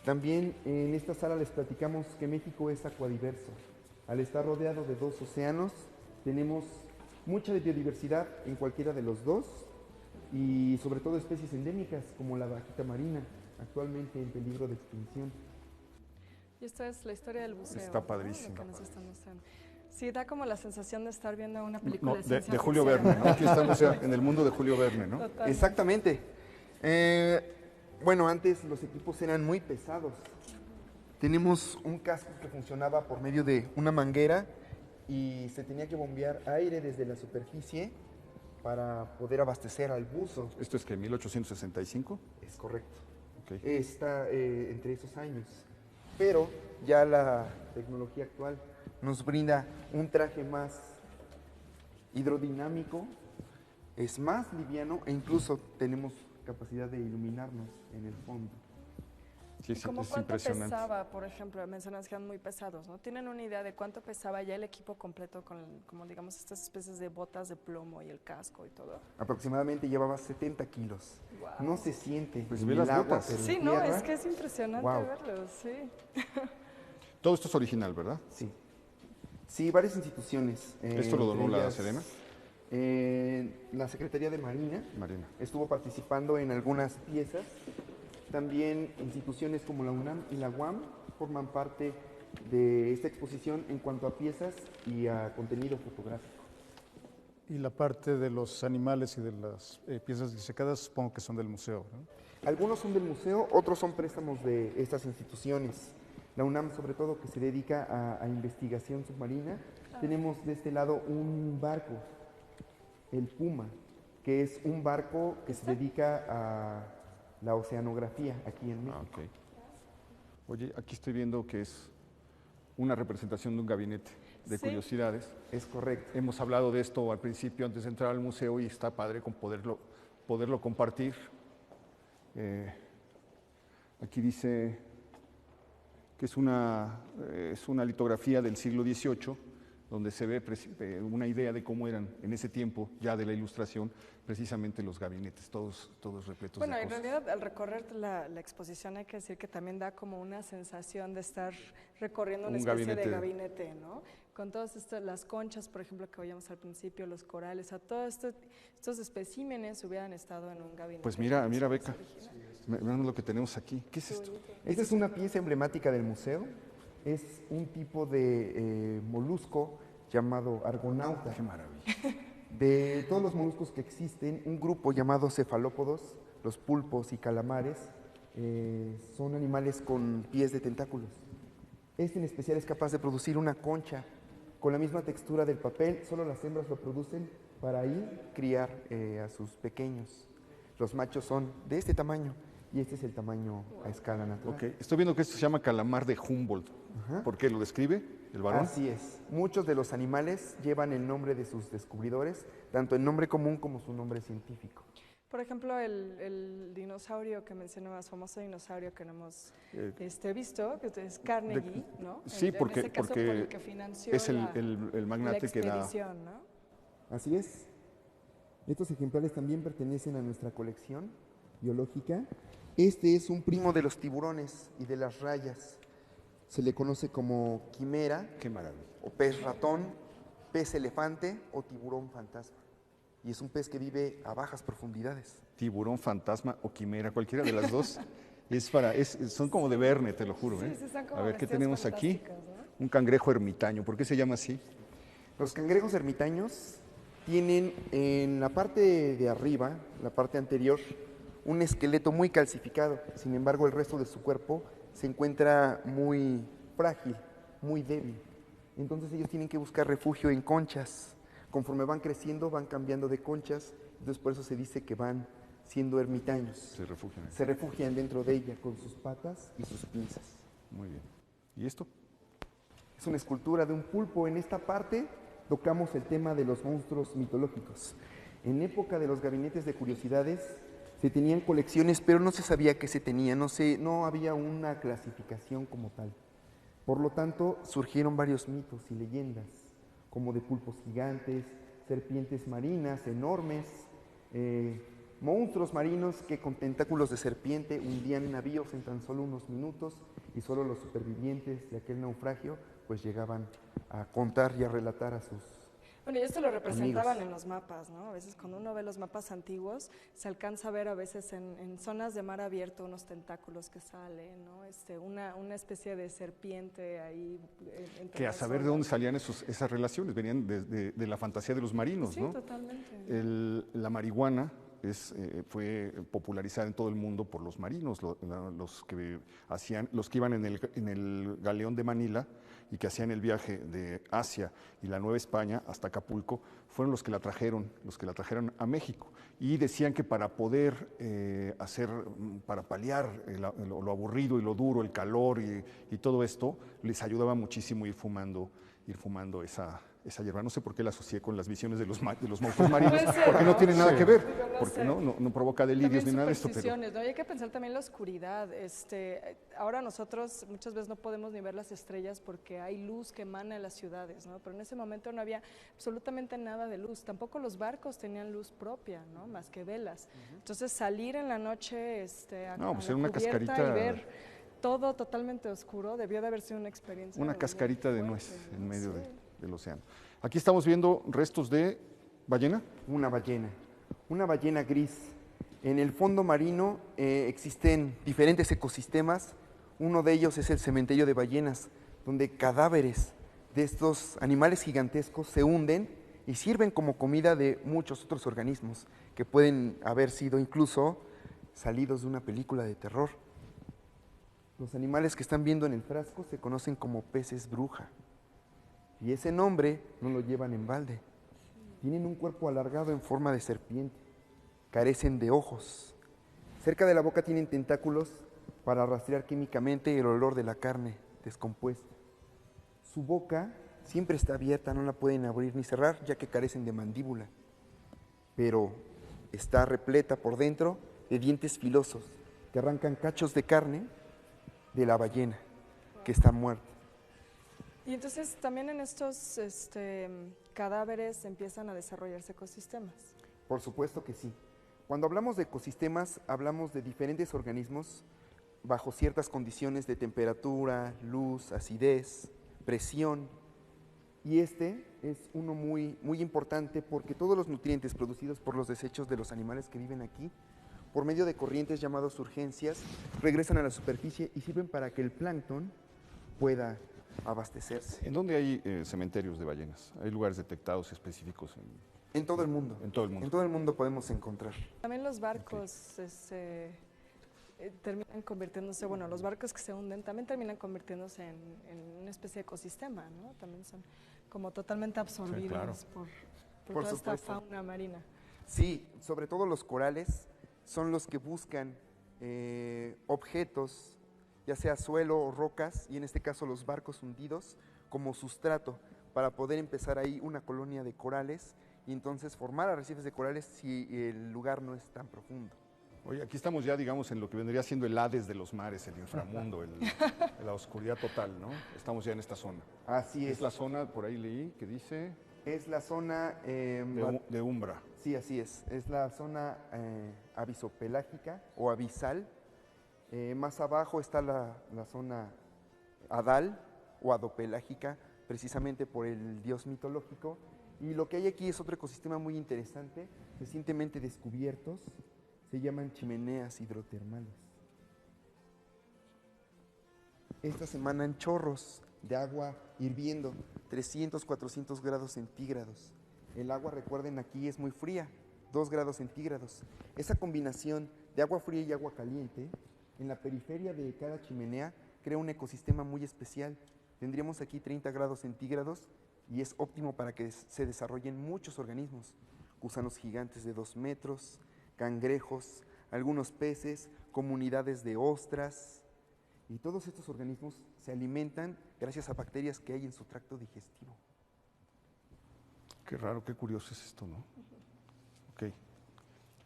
También en esta sala les platicamos que México es acuadiverso. Al estar rodeado de 2 océanos, tenemos mucha biodiversidad en cualquiera de los dos y sobre todo especies endémicas como la vaquita marina, actualmente en peligro de extinción. Y esta es la historia del buceo. Está ¿no? padrísimo. Lo que nos están mostrando. Sí, da como la sensación de estar viendo una película No, de ciencia de Julio ficción, Verne, ¿no? Aquí estamos ya en el mundo de Julio Verne, ¿no? Totalmente. Exactamente. Bueno, antes los equipos eran muy pesados. Tenemos un casco que funcionaba por medio de una manguera y se tenía que bombear aire desde la superficie para poder abastecer al buzo. ¿Esto es que 1865? Es correcto. Okay. Está entre esos años. Pero ya la tecnología actual nos brinda un traje más hidrodinámico, es más liviano e incluso tenemos capacidad de iluminarnos en el fondo. Sí, ¿Y sí, como es cuánto impresionante. pesaba, por ejemplo, mencionas que eran muy pesados, ¿no? ¿Tienen una idea de cuánto pesaba ya el equipo completo con, como digamos, estas especies de botas de plomo y el casco y todo? Aproximadamente llevaba 70 kilos. Wow. No se siente Pues en ve el las agua, botas. pero en Sí, no, tierra, es que es impresionante Wow. verlos, sí. Todo esto es original, ¿verdad? Sí. Sí, varias instituciones. ¿Esto lo donó entre la ellas, Sedena? La Secretaría de Marina Marina. estuvo participando en algunas piezas. También instituciones como la UNAM y la UAM forman parte de esta exposición en cuanto a piezas y a contenido fotográfico. Y la parte de los animales y de las piezas disecadas supongo que son del museo, ¿no? Algunos son del museo, otros son préstamos de estas instituciones. La UNAM, sobre todo, que se dedica a investigación submarina. Tenemos de este lado un barco, el Puma, que es un barco que se dedica a la oceanografía aquí en México. Ah, ok. Oye, aquí estoy viendo que es una representación de un gabinete de Sí. curiosidades. Es correcto. Hemos hablado de esto al principio antes de entrar al museo y está padre con poderlo compartir. Aquí dice que es una litografía del siglo XVIII, donde se ve una idea de cómo eran en ese tiempo, ya de la Ilustración, precisamente los gabinetes, todos repletos Bueno, de en cosas. realidad al recorrer la exposición hay que decir que también da como una sensación de estar recorriendo una Un especie de gabinete. gabinete, ¿no? Con todas las conchas, por ejemplo, que veíamos al principio, los corales, a todos estos especímenes hubieran estado en un gabinete. Pues mira, como mira, se Beca, original. veamos lo que tenemos aquí. ¿Qué es esto? Esta es una pieza emblemática del museo. Es un tipo de molusco llamado argonauta. Qué maravilla. De todos los moluscos que existen, un grupo llamado cefalópodos, los pulpos y calamares, son animales con pies de tentáculos. Este en especial es capaz de producir una concha con la misma textura del papel, solo las hembras lo producen para ahí criar a sus pequeños. Los machos son de este tamaño y este es el tamaño a escala natural. Ok, estoy viendo que esto se llama calamar de Humboldt. Ajá. ¿Por qué? ¿Lo describe el varón? Así es. Muchos de los animales llevan el nombre de sus descubridores, tanto el nombre común como su nombre científico. Por ejemplo, el dinosaurio que mencionabas, famoso dinosaurio que no hemos visto, que es Carnegie, ¿no? Sí, En porque, ese caso, por porque el que financió es la el magnate que da... expedición, ¿no? Así es. Estos ejemplares también pertenecen a nuestra colección biológica. Este es un primo de los tiburones y de las rayas. Se le conoce como quimera Qué maravilla. o pez ratón pez elefante o tiburón fantasma. Y es un pez que vive a bajas profundidades. Tiburón, fantasma o quimera, cualquiera de las dos. Son como de Verne, te lo juro. Sí, sí, son como A ver, ¿qué bestias tenemos aquí? fantásticas, ¿no? Un cangrejo ermitaño. ¿Por qué se llama así? Los cangrejos ermitaños tienen en la parte de arriba, la parte anterior, un esqueleto muy calcificado. Sin embargo, el resto de su cuerpo se encuentra muy frágil, muy débil. Entonces ellos tienen que buscar refugio en conchas. Conforme van creciendo, van cambiando de conchas. Entonces por eso se dice que van siendo ermitaños. Se refugian ahí. Se refugian dentro de ella con sus patas y sus pinzas. Muy bien. ¿Y esto? Es una escultura de un pulpo. En esta parte tocamos el tema de los monstruos mitológicos. En época de los gabinetes de curiosidades se tenían colecciones, pero no se sabía qué se tenía, no había una clasificación como tal. Por lo tanto, surgieron varios mitos y leyendas, como de pulpos gigantes, serpientes marinas enormes, monstruos marinos que con tentáculos de serpiente hundían navíos en tan solo unos minutos y solo los supervivientes de aquel naufragio pues llegaban a contar y a relatar a sus Bueno, y esto lo representaban amigos. en los mapas, ¿no? A veces cuando uno ve los mapas antiguos, se alcanza a ver a veces en zonas de mar abierto unos tentáculos que salen, ¿no? Una especie de serpiente ahí. Entre Que a las saber de olas. dónde salían esas relaciones, venían de la fantasía de los marinos, Sí, ¿no? totalmente. La marihuana fue popularizada en todo el mundo por los marinos, los que iban en el galeón de Manila y que hacían el viaje de Asia y la Nueva España hasta Acapulco, fueron los que la trajeron a México. Y decían que para poder para paliar lo aburrido y lo duro, el calor y todo esto, les ayudaba muchísimo ir fumando esa hierba. No sé por qué la asocié con las visiones de los monstruos marinos, Puede ser, porque no ¿no? tiene nada que ver, Digo, no porque sé. no provoca delirios ni También nada de esto, pero supersticiones, ¿no? Y hay que pensar también la oscuridad. Ahora nosotros muchas veces no podemos ni ver las estrellas porque hay luz que emana de las ciudades, ¿no? Pero en ese momento no había absolutamente nada de luz. Tampoco los barcos tenían luz propia, ¿no? Más que velas. Entonces salir en la noche No, a pues la era una cubierta cascarita. y ver todo totalmente oscuro debió de haber sido una experiencia. una realmente cascarita de fuerte, nuez ¿no? en medio Sí. del océano. Aquí estamos viendo restos de ballena. Una ballena gris. En el fondo marino existen diferentes ecosistemas. Uno de ellos es el cementerio de ballenas, donde cadáveres de estos animales gigantescos se hunden y sirven como comida de muchos otros organismos que pueden haber sido incluso salidos de una película de terror. Los animales que están viendo en el frasco se conocen como peces bruja. Y ese nombre no lo llevan en balde. Tienen un cuerpo alargado en forma de serpiente. Carecen de ojos. Cerca de la boca tienen tentáculos para rastrear químicamente el olor de la carne descompuesta. Su boca siempre está abierta, no la pueden abrir ni cerrar, ya que carecen de mandíbula. Pero está repleta por dentro de dientes filosos que arrancan cachos de carne de la ballena que está muerta. Y entonces también en estos cadáveres empiezan a desarrollarse ecosistemas. Por supuesto que sí. Cuando hablamos de ecosistemas, hablamos de diferentes organismos bajo ciertas condiciones de temperatura, luz, acidez, presión. Y este es uno muy, muy importante porque todos los nutrientes producidos por los desechos de los animales que viven aquí, por medio de corrientes llamadas surgencias, regresan a la superficie y sirven para que el plancton pueda abastecerse. ¿En dónde hay cementerios de ballenas? ¿Hay lugares detectados específicos? En todo el mundo. En todo el mundo. En todo el mundo podemos encontrar. También los barcos terminan convirtiéndose, bueno, los barcos que se hunden también terminan convirtiéndose en una especie de ecosistema, ¿no? También son como totalmente absorbidos claro. por Por toda esta supuesto. fauna marina. Sí, sobre todo los corales son los que buscan objetos, ya sea suelo o rocas, y en este caso los barcos hundidos, como sustrato, para poder empezar ahí una colonia de corales y entonces formar arrecifes de corales si el lugar no es tan profundo. Oye, aquí estamos ya, digamos, en lo que vendría siendo el Hades de los mares, el inframundo, la oscuridad total, ¿no? Estamos ya en esta zona. Así Es la zona, por ahí leí, que dice Es la zona... de Umbra. Sí, así es. Es la zona avisopelágica o abisal. Más abajo está la zona adal o adopelágica, precisamente por el dios mitológico. Y lo que hay aquí es otro ecosistema muy interesante, recientemente descubiertos, se llaman chimeneas hidrotermales. Estas emanan chorros de agua hirviendo, 300, 400 grados centígrados. El agua, recuerden, aquí es muy fría, 2 grados centígrados. Esa combinación de agua fría y agua caliente, en la periferia de cada chimenea, crea un ecosistema muy especial. Tendríamos aquí 30 grados centígrados y es óptimo para que se desarrollen muchos organismos. Gusanos gigantes de 2 metros, cangrejos, algunos peces, comunidades de ostras. Y todos estos organismos se alimentan gracias a bacterias que hay en su tracto digestivo. Qué raro, qué curioso es esto, ¿no? Ok.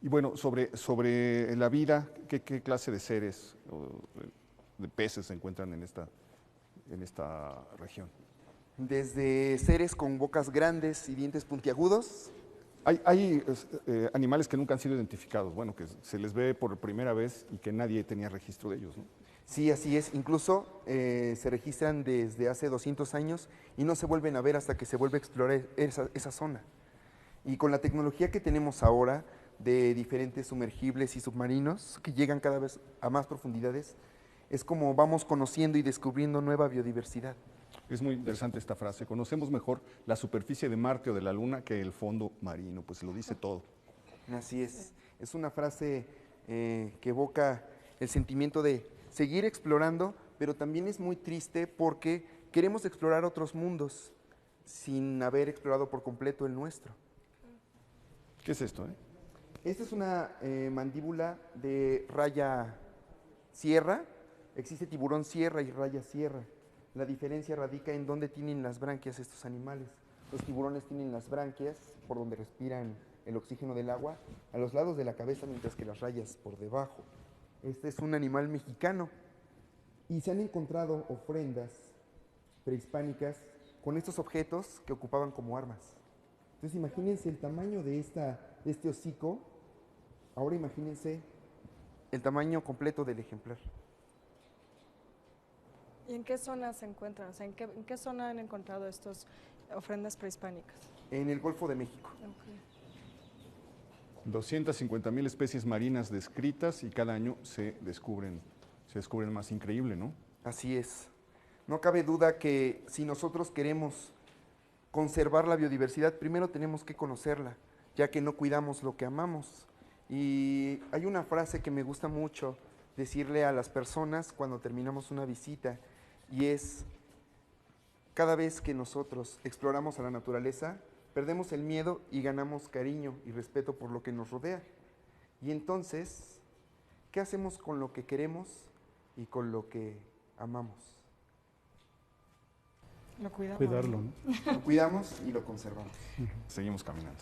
Y bueno, sobre la vida, ¿qué clase de seres o de peces se encuentran en esta región? Desde seres con bocas grandes y dientes puntiagudos. Hay animales que nunca han sido identificados, bueno, que se les ve por primera vez y que nadie tenía registro de ellos, ¿no? Sí, así es. Incluso se registran desde hace 200 años y no se vuelven a ver hasta que se vuelve a explorar esa zona. Y con la tecnología que tenemos ahora de diferentes sumergibles y submarinos que llegan cada vez a más profundidades, es como vamos conociendo y descubriendo nueva biodiversidad. Es muy interesante esta frase. Conocemos mejor la superficie de Marte o de la Luna que el fondo marino, pues lo dice todo. Así es. Es una frase que evoca el sentimiento de seguir explorando, pero también es muy triste porque queremos explorar otros mundos sin haber explorado por completo el nuestro. ¿Qué es esto? Esta es una mandíbula de raya sierra. Existe tiburón sierra y raya sierra. La diferencia radica en dónde tienen las branquias estos animales. Los tiburones tienen las branquias por donde respiran el oxígeno del agua a los lados de la cabeza, mientras que las rayas por debajo. Este es un animal mexicano y se han encontrado ofrendas prehispánicas con estos objetos que ocupaban como armas. Entonces imagínense el tamaño de este hocico, ahora imagínense el tamaño completo del ejemplar. ¿Y en qué zona se encuentran? O sea, ¿en qué zona han encontrado estas ofrendas prehispánicas? En el Golfo de México. Okay. 250,000 especies marinas descritas y cada año se descubren más. Increíble, ¿no? Así es. No cabe duda que si nosotros queremos conservar la biodiversidad, primero tenemos que conocerla, ya que no cuidamos lo que amamos. Y hay una frase que me gusta mucho decirle a las personas cuando terminamos una visita, y es: cada vez que nosotros exploramos a la naturaleza, perdemos el miedo y ganamos cariño y respeto por lo que nos rodea. Y entonces, ¿qué hacemos con lo que queremos y con lo que amamos? Lo cuidamos. Cuidarlo, ¿no? Lo cuidamos y lo conservamos. Seguimos caminando.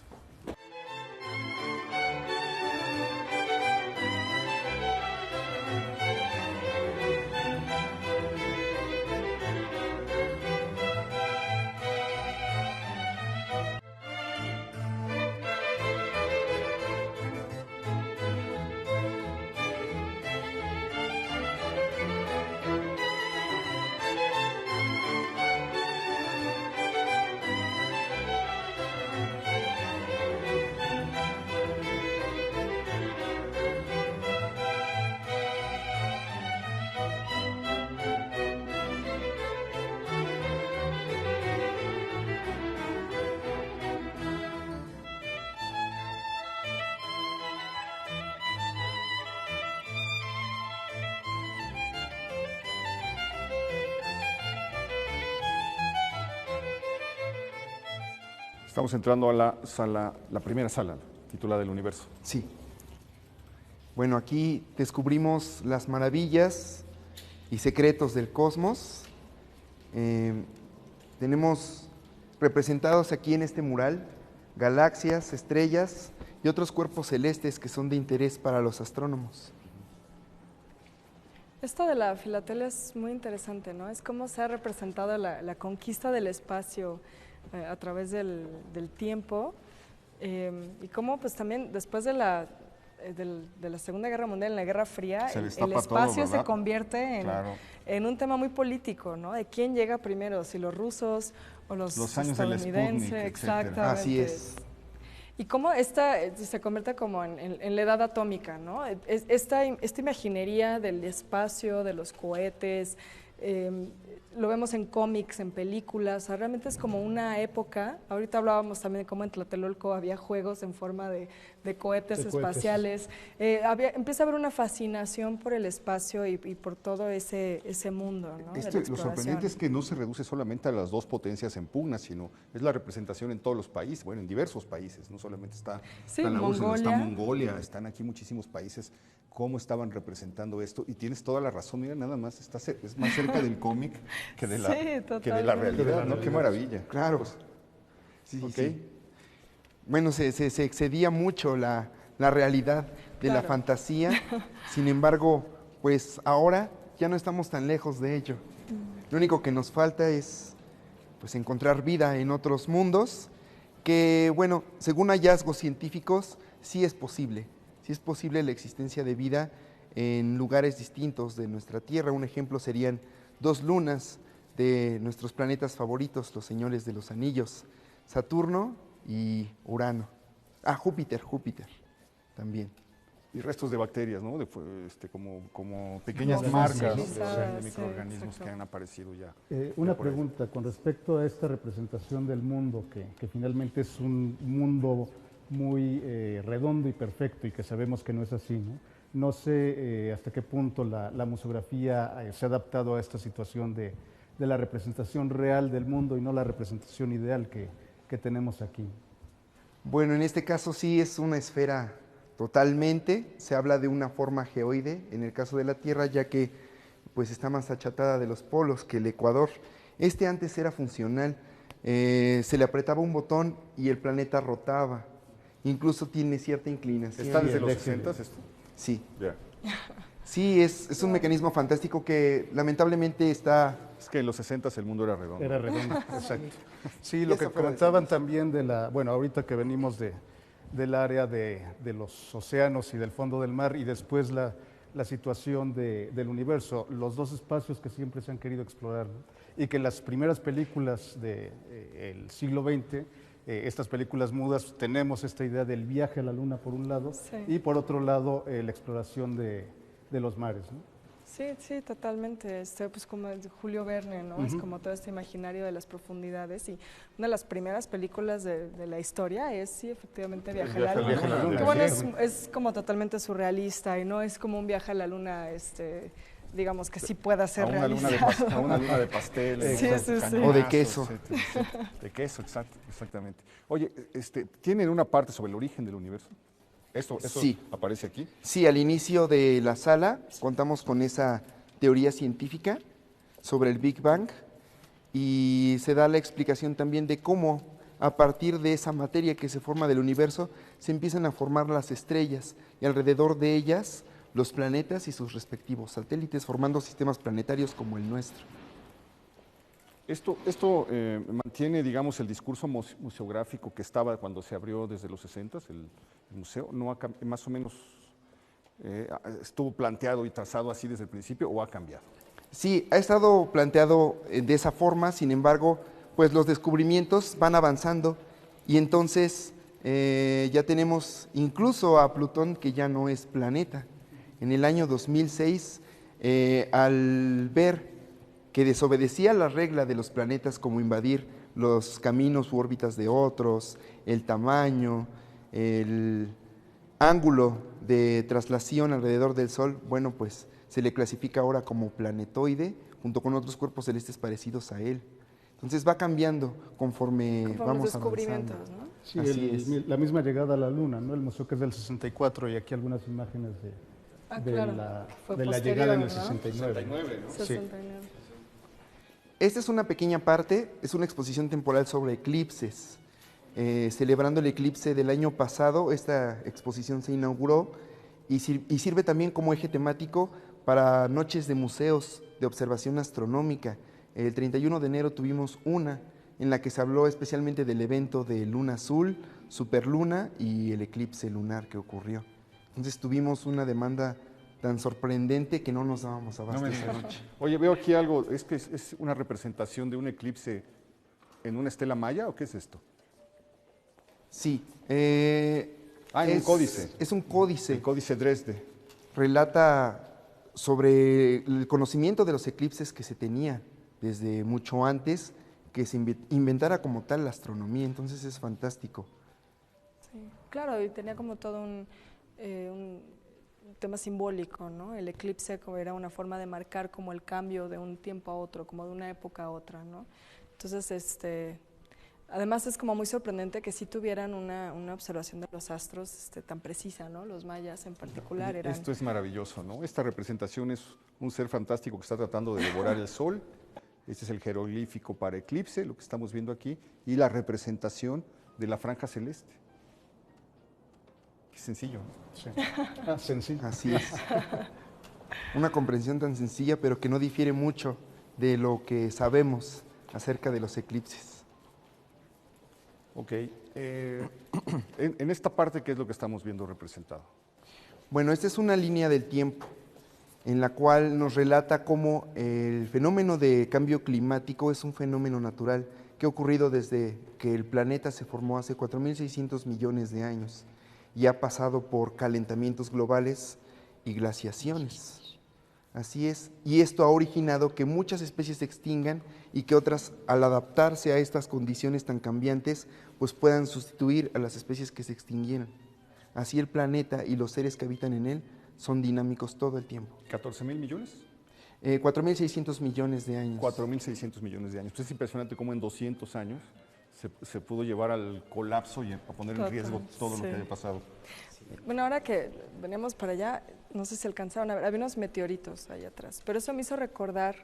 Estamos entrando a la primera sala, titulada El Universo. Sí. Bueno, aquí descubrimos las maravillas y secretos del cosmos. Tenemos representados aquí en este mural galaxias, estrellas y otros cuerpos celestes que son de interés para los astrónomos. Esto de la filatelia es muy interesante, ¿no? Es cómo se ha representado la conquista del espacio a través del tiempo, y cómo pues también después de la de la Segunda Guerra Mundial, en la Guerra Fría, Se el destapa todo, espacio se ¿verdad? convierte Claro. en un tema muy político, ¿no? De quién llega primero, si los rusos o los años del estadounidenses. Sputnik, etcétera. Exactamente. Así es. Y cómo esta se convierte como en la edad atómica, ¿no? Esta imaginería del espacio, de los cohetes, lo vemos en cómics, en películas, o sea, realmente es como una época. Ahorita hablábamos también de cómo en Tlatelolco había juegos en forma de cohetes espaciales. Empieza a haber una fascinación por el espacio y por todo ese mundo, ¿no? De la Lo exploración. sorprendente es que no se reduce solamente a las dos potencias en pugna, sino es la representación en todos los países, bueno, en diversos países, no solamente está Sí, la URSS, sino está Mongolia. Mongolia, están aquí muchísimos países, cómo estaban representando esto, y tienes toda la razón, mira, nada más, es más cerca del cómic que de la, Sí, que de la totalmente. realidad, ¿no? Qué maravilla. Claro. Sí, Ok. sí. Bueno, se excedía mucho la realidad de la Claro. fantasía. Sin embargo, pues ahora ya no estamos tan lejos de ello. Lo único que nos falta es pues encontrar vida en otros mundos, que bueno, según hallazgos científicos, sí es posible. Sí es posible la existencia de vida en lugares distintos de nuestra Tierra. Un ejemplo serían 2 lunas de nuestros planetas favoritos, los señores de los anillos, Saturno y Urano. Júpiter también. Y restos de bacterias, ¿no? Como pequeñas Como marcas, ¿no? fosilizadas, de sí, microorganismos exacto. que han aparecido ya. Una por ahí. pregunta con respecto a esta representación del mundo, que finalmente es un mundo muy redondo y perfecto y que sabemos que no es así, ¿no? No sé hasta qué punto la museografía se ha adaptado a esta situación de la representación real del mundo y no la representación ideal que tenemos aquí. Bueno, en este caso sí es una esfera totalmente. Se habla de una forma geoide en el caso de la Tierra, ya que pues está más achatada de los polos que el Ecuador. Este antes era funcional. Se le apretaba un botón y el planeta rotaba. Incluso tiene cierta inclinación. ¿Está desde el los éxito. 60 esto? Sí. Ya. Sí, es un mecanismo fantástico que lamentablemente está... Es que en los 60 el mundo era redondo. Era redondo, exacto. Sí, Y lo eso que fuera de comentaban también bueno, ahorita que venimos del área de los océanos y del fondo del mar y después la situación del universo, los dos espacios que siempre se han querido explorar, ¿no? Y que en las primeras películas del siglo XX, estas películas mudas, tenemos esta idea del viaje a la luna por un lado Sí. y por otro lado la exploración de los mares, ¿no? Sí, sí, totalmente. Pues como el de Julio Verne, ¿no? Es como todo este imaginario de las profundidades y una de las primeras películas de la historia es, sí, efectivamente, Viaje a la Luna. Que bueno, es como totalmente surrealista y no es como un viaje a la Luna, digamos que sí pueda ser A una luna realizado. a una luna de pastel. Sí, sí, sí. O de queso. etcétera, etcétera. De queso, exactamente. Oye, ¿tienen una parte sobre el origen del universo? ¿Eso Sí. aparece aquí? Sí, al inicio de la sala contamos con esa teoría científica sobre el Big Bang y se da la explicación también de cómo a partir de esa materia que se forma del universo se empiezan a formar las estrellas y alrededor de ellas los planetas y sus respectivos satélites formando sistemas planetarios como el nuestro. Esto mantiene, digamos, el discurso museográfico que estaba cuando se abrió desde los 60, el museo, no ha más o menos estuvo planteado y trazado así desde el principio o ha cambiado. Sí, ha estado planteado de esa forma, sin embargo, pues los descubrimientos van avanzando y entonces ya tenemos incluso a Plutón que ya no es planeta. En el año 2006, al ver que desobedecía la regla de los planetas como invadir los caminos u órbitas de otros, el tamaño, el ángulo de traslación alrededor del Sol, bueno, pues se le clasifica ahora como planetoide junto con otros cuerpos celestes parecidos a él. Entonces va cambiando conforme Conforme vamos los descubrimientos, avanzando. ¿no? Sí, Así es. la misma llegada a la Luna, ¿no? El museo que es del 64 y aquí algunas imágenes de Claro. la Fue llegada en el posterior, ¿no? 69. ¿no? Sí. 69. Esta es una pequeña parte, es una exposición temporal sobre eclipses. Celebrando el eclipse del año pasado, esta exposición se inauguró y sirve también como eje temático para noches de museos de observación astronómica. El 31 de enero tuvimos una en la que se habló especialmente del evento de luna azul, superluna y el eclipse lunar que ocurrió. Entonces tuvimos una demanda tan sorprendente que no nos dábamos abasto esa noche. Oye, veo aquí algo, ¿es que es una representación de un eclipse en una estela maya o qué es esto? Sí. En un códice. Es un códice. El códice Dresde. Relata sobre el conocimiento de los eclipses que se tenía desde mucho antes que se inventara como tal la astronomía. Entonces es fantástico. Sí, claro, y tenía como todo un tema simbólico, ¿no? El eclipse como era una forma de marcar como el cambio de un tiempo a otro, como de una época a otra, ¿no? Entonces, además es como muy sorprendente que sí tuvieran una observación de los astros tan precisa, ¿no? Los mayas en particular eran... Esto es maravilloso, ¿no? Esta representación es un ser fantástico que está tratando de devorar el sol. Este es el jeroglífico para eclipse, lo que estamos viendo aquí, y la representación de la franja celeste. Qué sencillo, ¿no? Sí. Sencillo. Así es. Una comprensión tan sencilla, pero que no difiere mucho de lo que sabemos acerca de los eclipses. Ok. En esta parte, ¿qué es lo que estamos viendo representado? Bueno, esta es una línea del tiempo en la cual nos relata cómo el fenómeno de cambio climático es un fenómeno natural que ha ocurrido desde que el planeta se formó hace 4.600 millones de años y ha pasado por calentamientos globales y glaciaciones. Así es, y esto ha originado que muchas especies se extingan y que otras, al adaptarse a estas condiciones tan cambiantes, pues puedan sustituir a las especies que se extinguieron. Así el planeta y los seres que habitan en él son dinámicos todo el tiempo. ¿14,000 millones? 4.600 millones de años. 4.600 millones de años. Pues es impresionante cómo en 200 años se pudo llevar al colapso y a poner en riesgo todo lo que haya pasado. Bueno, ahora que veníamos para allá, no sé si alcanzaron a ver, había unos meteoritos allá atrás, pero eso me hizo recordar,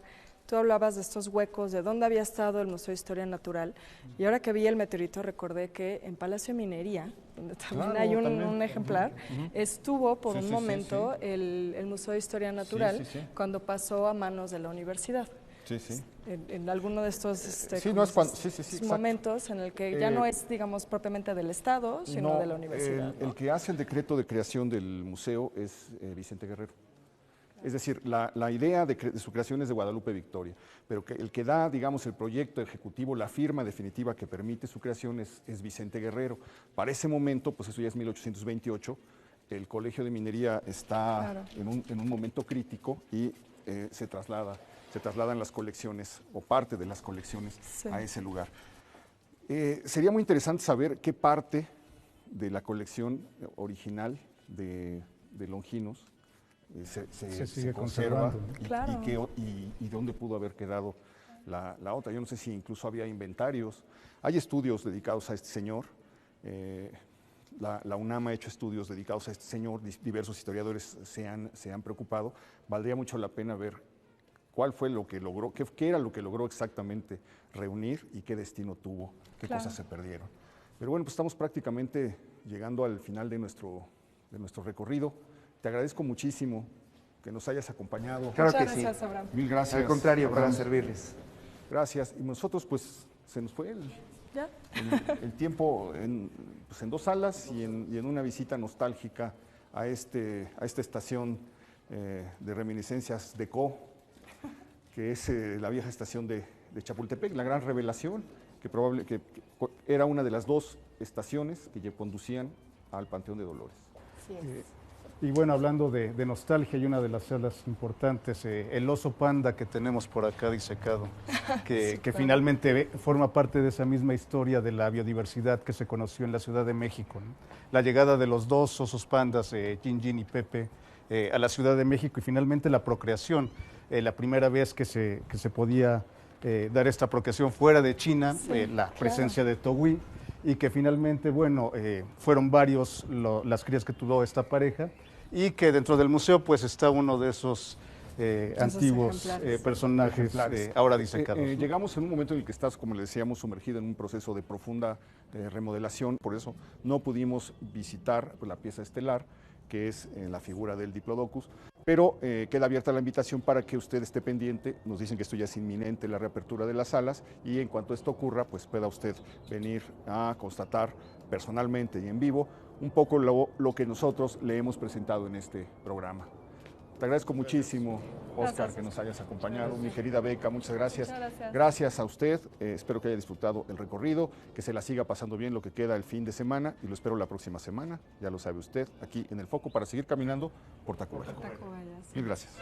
tú hablabas de estos huecos, de dónde había estado el Museo de Historia Natural, y ahora que vi el meteorito recordé que en Palacio de Minería, donde también hay un ejemplar, estuvo por un momento el Museo de Historia Natural cuando pasó a manos de la universidad. Sí, sí. En alguno de estos momentos en el que ya no es, digamos, propiamente del Estado, sino de la universidad. El que hace el decreto de creación del museo es Vicente Guerrero. Es decir, la idea de su creación es de Guadalupe Victoria, pero el que da, digamos, el proyecto ejecutivo, la firma definitiva que permite su creación es Vicente Guerrero. Para ese momento, pues eso ya es 1828, el Colegio de Minería está en un momento crítico y se trasladan las colecciones o parte de las colecciones a ese lugar. Sería muy interesante saber qué parte de la colección original de Longinos se conserva y dónde pudo haber quedado la otra. Yo no sé si incluso había inventarios. Hay estudios dedicados a este señor. La UNAM ha hecho estudios dedicados a este señor. Diversos historiadores se han preocupado. Valdría mucho la pena ver cuál fue lo que logró, qué era lo que logró exactamente reunir y qué destino tuvo, qué cosas se perdieron. Pero bueno, pues estamos prácticamente llegando al final de nuestro recorrido. Te agradezco muchísimo que nos hayas acompañado. Claro que Muchas gracias, Abraham. Mil gracias. Al contrario, Abraham. para servirles. Gracias. Y nosotros pues se nos fue ¿Ya? el tiempo en 2 salas y en una visita nostálgica a esta estación de reminiscencias de CO, que es la vieja estación de Chapultepec, la gran revelación, que era una de las 2 estaciones que conducían al Panteón de Dolores. Sí es. Y bueno, hablando de nostalgia, hay una de las salas importantes, el oso panda que tenemos por acá disecado, que finalmente forma parte de esa misma historia de la biodiversidad que se conoció en la Ciudad de México, ¿no? La llegada de los 2 osos pandas, Jin Jin y Pepe, a la Ciudad de México y finalmente la procreación, la primera vez que se podía dar esta procreación fuera de China, la presencia de Togui, y que finalmente, bueno, fueron varios las crías que tuvo esta pareja y que dentro del museo pues está uno de esos antiguos personajes ahora disecados. Llegamos en un momento en el que estás, como le decíamos, sumergido en un proceso de profunda remodelación, por eso no pudimos visitar la pieza estelar, que es la figura del Diplodocus, pero queda abierta la invitación para que usted esté pendiente. Nos dicen que esto ya es inminente, la reapertura de las salas, y en cuanto esto ocurra, pues pueda usted venir a constatar personalmente y en vivo un poco lo que nosotros le hemos presentado en este programa. Te agradezco muchísimo, Oscar, Gracias, que nos hayas acompañado. Mi querida Beca, muchas gracias. Muchas gracias. Gracias a usted. Espero que haya disfrutado el recorrido, que se la siga pasando bien lo que queda el fin de semana y lo espero la próxima semana, ya lo sabe usted, aquí en El Foco para seguir caminando por Tacubaya. Tacubaya, sí. Mil gracias.